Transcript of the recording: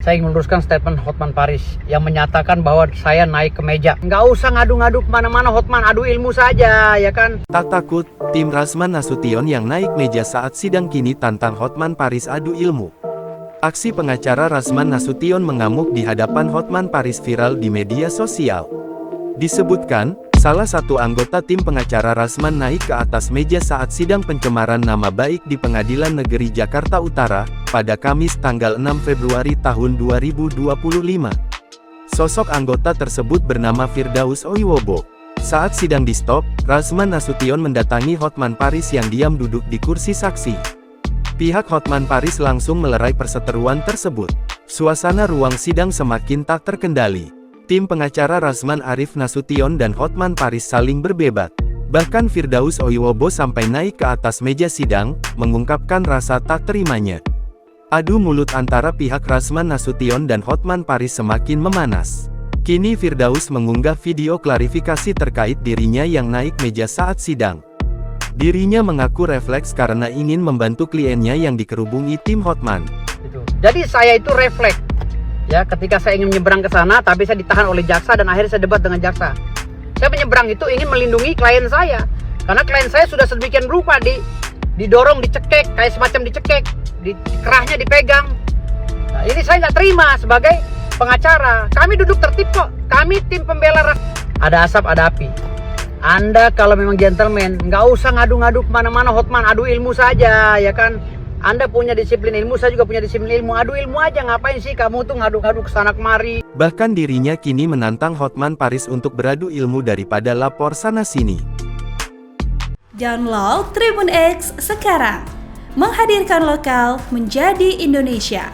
Saya ingin meluruskan statement Hotman Paris yang menyatakan bahwa saya naik ke meja. Nggak usah ngadu-ngadu kemana-mana Hotman, adu ilmu saja, ya kan? Tak takut, tim Rasman Nasution yang naik meja saat sidang kini tantang Hotman Paris adu ilmu. Aksi pengacara Rasman Nasution mengamuk di hadapan Hotman Paris viral di media sosial. Disebutkan, salah satu anggota tim pengacara Rasman naik ke atas meja saat sidang pencemaran nama baik di Pengadilan Negeri Jakarta Utara, pada Kamis tanggal 6 Februari tahun 2025. Sosok anggota tersebut bernama Firdaus Oiwobo. Saat sidang di stop, Rasman Nasution mendatangi Hotman Paris yang diam duduk di kursi saksi. Pihak Hotman Paris langsung melerai perseteruan tersebut. Suasana ruang sidang semakin tak terkendali. Tim pengacara Rasman Arif Nasution dan Hotman Paris saling berdebat. Bahkan Firdaus Oiwobo sampai naik ke atas meja sidang, mengungkapkan rasa tak terimanya. Adu mulut antara pihak Rasman Nasution dan Hotman Paris semakin memanas. Kini Firdaus mengunggah video klarifikasi terkait dirinya yang naik meja saat sidang. Dirinya mengaku refleks karena ingin membantu kliennya yang dikerubungi tim Hotman. Jadi saya itu refleks. Ya, ketika saya ingin menyeberang ke sana, tapi saya ditahan oleh jaksa dan akhirnya saya debat dengan jaksa. Saya menyeberang itu ingin melindungi klien saya, karena klien saya sudah sedemikian rupa didorong, dicekek, kayak semacam dicekek, kerahnya dipegang. Nah, ini saya nggak terima sebagai pengacara. Kami duduk tertib kok, kami tim pembela rakyat. Ada asap, ada api. Anda kalau memang gentleman, nggak usah ngadu-ngadu kemana-mana Hotman, adu ilmu saja, ya kan? Anda punya disiplin ilmu, saya juga punya disiplin ilmu. Adu ilmu aja, ngapain sih kamu tuh ngadu-ngadu kesana kemari? Bahkan dirinya kini menantang Hotman Paris untuk beradu ilmu daripada lapor sana-sini. Download Tribun X sekarang, menghadirkan lokal menjadi Indonesia.